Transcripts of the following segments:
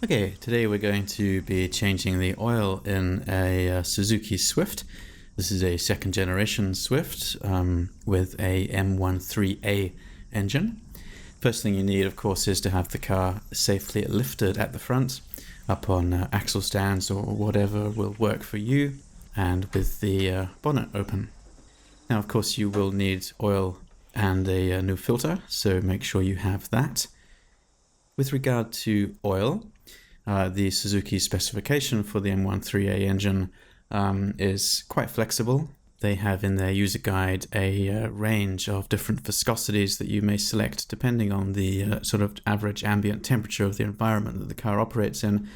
Okay, today we're going to be changing the oil in a Suzuki Swift. This is a second generation Swift with a M13A engine. First thing you need, of course, is to have the car safely lifted at the front, up on axle stands or whatever will work for you, and with the bonnet open. Now, of course, you will need oil and a new filter, so make sure you have that. With regard to oil, the Suzuki specification for the M13A engine is quite flexible. They have in their user guide a range of different viscosities that you may select depending on the sort of average ambient temperature of the environment that the car operates in.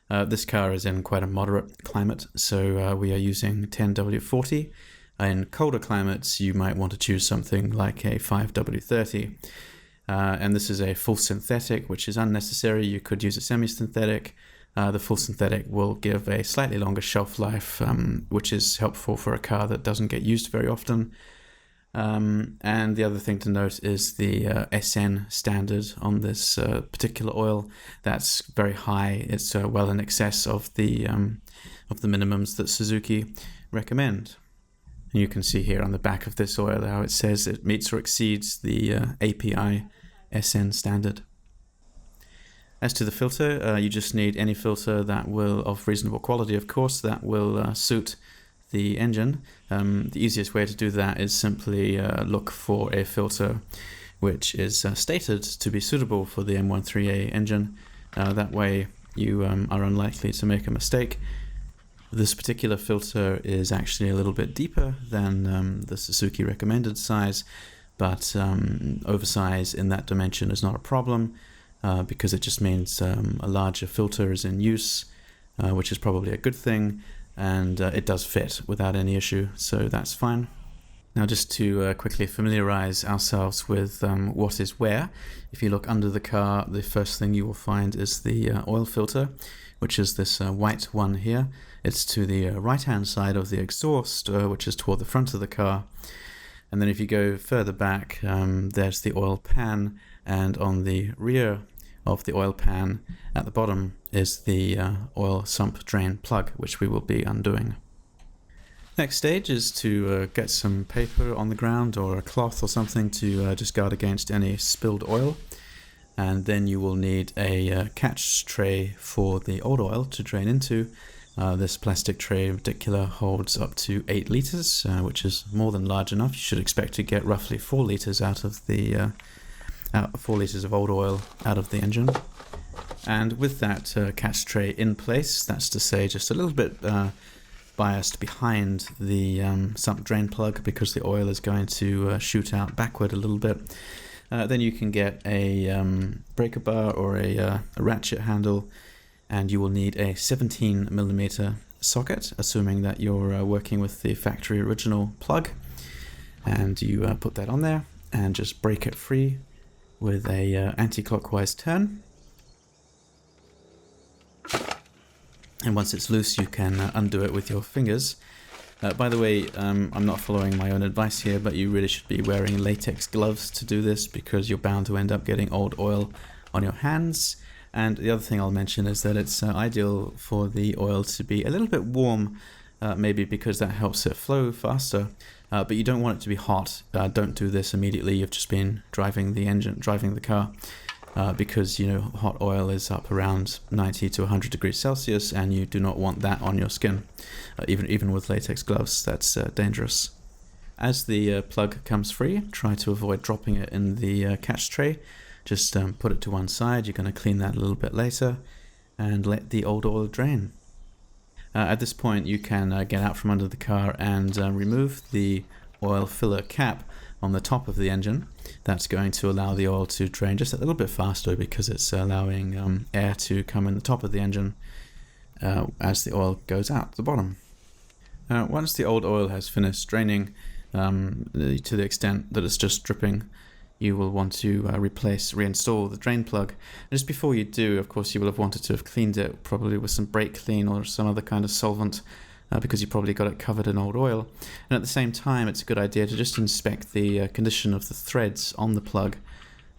This car is in quite a moderate climate, so we are using 10W40. In colder climates, you might want to choose something like a 5W30. And this is a full synthetic, which is unnecessary. You could use a semi-synthetic. The full synthetic will give a slightly longer shelf life, which is helpful for a car that doesn't get used very often. And the other thing to note is the SN standard on this particular oil. That's very high. It's well in excess of the minimums that Suzuki recommend. And you can see here on the back of this oil how it says it meets or exceeds the API SN standard. As to the filter, you just need any filter that will, of reasonable quality of course, that will suit the engine. The easiest way to do that is simply look for a filter which is stated to be suitable for the M13A engine. That way you are unlikely to make a mistake. This particular filter is actually a little bit deeper than the Suzuki recommended size, but oversize in that dimension is not a problem because it just means a larger filter is in use, which is probably a good thing, and it does fit without any issue, so that's fine. Now just to quickly familiarize ourselves with what is where, if you look under the car, the first thing you will find is the oil filter, which is this white one here. It's to the right-hand side of the exhaust, which is toward the front of the car. And then if you go further back, there's the oil pan, and on the rear of the oil pan at the bottom is the oil sump drain plug, which we will be undoing. Next stage is to get some paper on the ground or a cloth or something to just guard against any spilled oil. And then you will need a catch tray for the old oil to drain into. This plastic tray in particular holds up to 8 liters, which is more than large enough. You should expect to get roughly 4 liters out of the 4 liters of old oil out of the engine. And with that catch tray in place, that's to say just a little bit biased behind the sump drain plug because the oil is going to shoot out backward a little bit. Then you can get a breaker bar or a ratchet handle, and you will need a 17mm socket, assuming that you're working with the factory original plug. And you put that on there and just break it free with a anti-clockwise turn. And once it's loose, you can undo it with your fingers. By the way, I'm not following my own advice here, but you really should be wearing latex gloves to do this because you're bound to end up getting old oil on your hands. And the other thing I'll mention is that it's ideal for the oil to be a little bit warm, maybe because that helps it flow faster, but you don't want it to be hot. Don't do this immediately. You've just been driving the car, because hot oil is up around 90 to 100 degrees Celsius, and you do not want that on your skin. Even with latex gloves, that's dangerous. As the plug comes free, try to avoid dropping it in the catch tray. Just put it to one side. You're going to clean that a little bit later and let the old oil drain. At this point, you can get out from under the car and remove the oil filler cap on the top of the engine. That's going to allow the oil to drain just a little bit faster because it's allowing air to come in the top of the engine as the oil goes out the bottom. Once the old oil has finished draining to the extent that it's just dripping, you will want to reinstall the drain plug. Just before you do, of course, you will have wanted to have cleaned it probably with some brake clean or some other kind of solvent because you probably got it covered in old oil. And at the same time, it's a good idea to just inspect the condition of the threads on the plug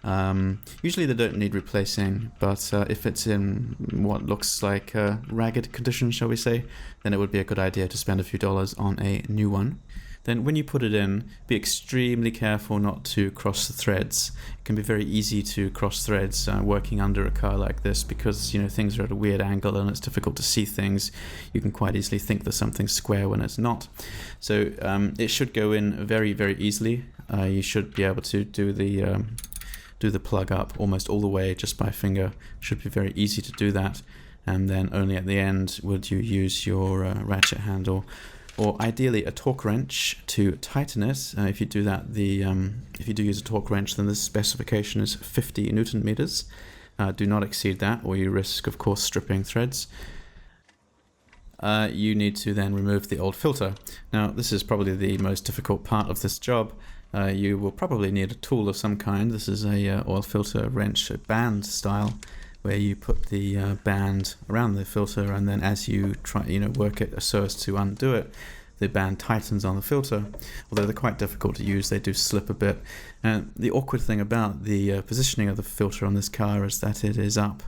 Usually they don't need replacing, but if it's in what looks like ragged condition, shall we say, then it would be a good idea to spend a few dollars on a new one. Then when you put it in, be extremely careful not to cross the threads. It can be very easy to cross threads working under a car like this because, you know, things are at a weird angle and it's difficult to see things. You can quite easily think there's something square when it's not. So it should go in very, very easily. You should be able to do the plug up almost all the way just by finger. Should be very easy to do that. And then only at the end would you use your ratchet handle, or ideally a torque wrench to tighten it. If you do that, if you do use a torque wrench, then the specification is 50 Newton meters. Do not exceed that, or you risk, of course, stripping threads. You need to then remove the old filter. Now, this is probably the most difficult part of this job. You will probably need a tool of some kind. This is a oil filter wrench band style, where you put the band around the filter, and then as you try, work it so as to undo it, the band tightens on the filter. Although they're quite difficult to use, they do slip a bit. And the awkward thing about the positioning of the filter on this car is that it is up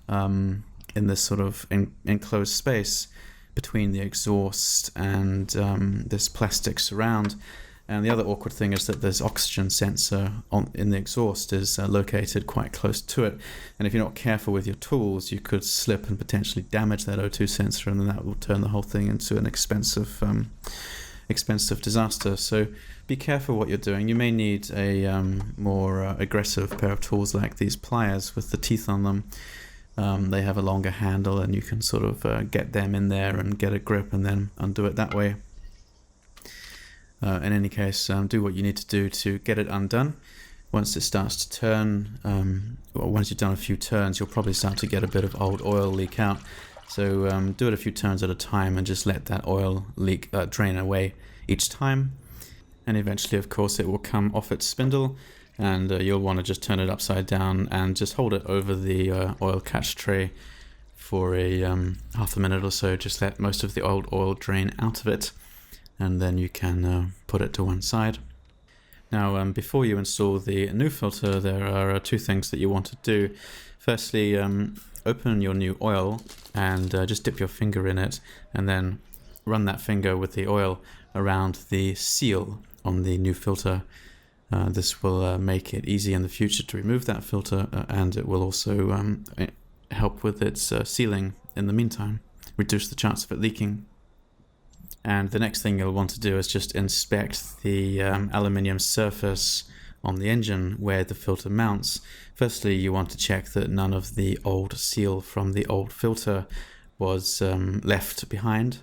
in this sort of enclosed space between the exhaust and this plastic surround. And the other awkward thing is that this oxygen sensor in the exhaust is located quite close to it. And if you're not careful with your tools, you could slip and potentially damage that O2 sensor, and then that will turn the whole thing into an expensive disaster. So be careful what you're doing. You may need a more aggressive pair of tools like these pliers with the teeth on them. They have a longer handle, and you can sort of get them in there and get a grip and then undo it that way. In any case, do what you need to do to get it undone. Once it starts to turn, or once you've done a few turns, you'll probably start to get a bit of old oil leak out. So do it a few turns at a time and just let that oil leak drain away each time. And eventually, of course, it will come off its spindle, and you'll want to just turn it upside down and just hold it over the oil catch tray for a half a minute or so. Just let most of the old oil drain out of it, and then you can put it to one side. Now, before you install the new filter, there are two things that you want to do. Firstly, open your new oil and just dip your finger in it, and then run that finger with the oil around the seal on the new filter. This will make it easy in the future to remove that filter, and it will also help with its sealing in the meantime, reduce the chance of it leaking. And the next thing you'll want to do is just inspect the aluminium surface on the engine where the filter mounts. Firstly, you want to check that none of the old seal from the old filter was left behind.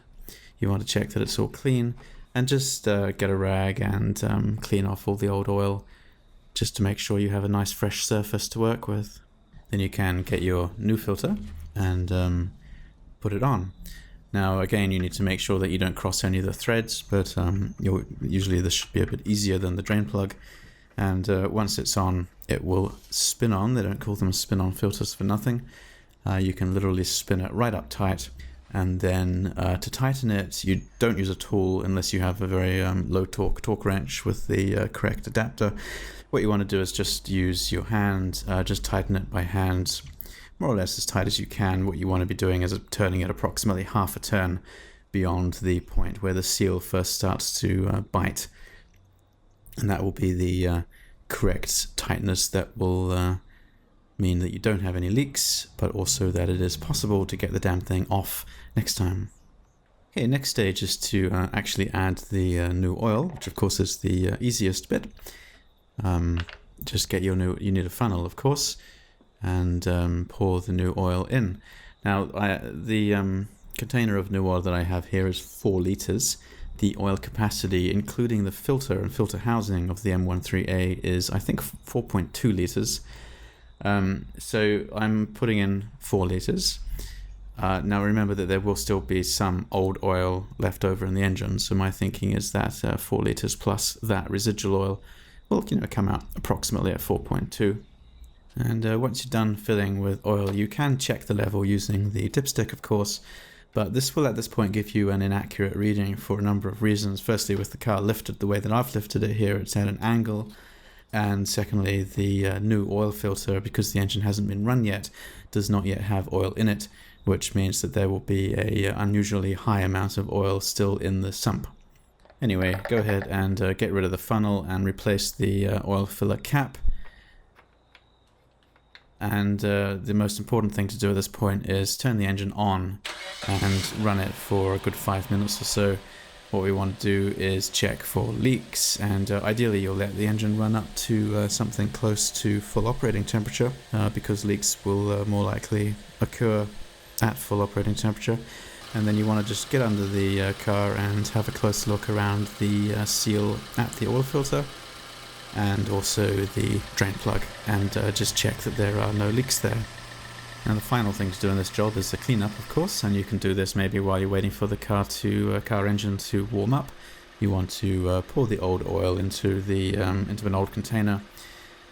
You want to check that it's all clean, and just get a rag and clean off all the old oil, just to make sure you have a nice fresh surface to work with. Then you can get your new filter and put it on. Now, again, you need to make sure that you don't cross any of the threads, but usually this should be a bit easier than the drain plug. And once it's on, it will spin on. They don't call them spin-on filters for nothing. You can literally spin it right up tight. And then to tighten it, you don't use a tool unless you have a very low torque wrench with the correct adapter. What you want to do is just use your hand, just tighten it by hand, more or less as tight as you can. What you want to be doing is turning it approximately half a turn beyond the point where the seal first starts to bite. And that will be the correct tightness that will mean that you don't have any leaks, but also that it is possible to get the damn thing off next time. Okay, next stage is to actually add the new oil, which of course is the easiest bit. Just get you need a funnel, of course, and pour the new oil in. Now, the container of new oil that I have here is 4 liters. The oil capacity, including the filter and filter housing of the M13A, is I think 4.2 liters. So I'm putting in 4 liters. Now remember that there will still be some old oil left over in the engine, so my thinking is that 4 liters plus that residual oil will come out approximately at 4.2. And once you're done filling with oil, you can check the level using the dipstick, of course, but this will at this point give you an inaccurate reading for a number of reasons. Firstly, with the car lifted the way that I've lifted it here, it's at an angle, And secondly, the new oil filter, because the engine hasn't been run yet, does not yet have oil in it, which means that there will be a unusually high amount of oil still in the sump. Anyway, go ahead and get rid of the funnel and replace the oil filler cap. And the most important thing to do at this point is turn the engine on and run it for a good 5 minutes or so. What we want to do is check for leaks, and ideally you'll let the engine run up to something close to full operating temperature, because leaks will more likely occur at full operating temperature. And then you want to just get under the car and have a close look around the seal at the oil filter and also the drain plug, and just check that there are no leaks there. Now the final thing to do in this job is the cleanup, of course, and you can do this maybe while you're waiting for the car engine to warm up. You want to pour the old oil into an old container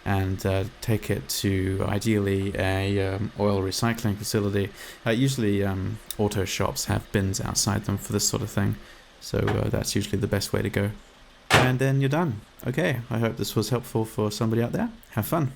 and take it to ideally a oil recycling facility. Usually auto shops have bins outside them for this sort of thing, so that's usually the best way to go. And then you're done. Okay, I hope this was helpful for somebody out there. Have fun.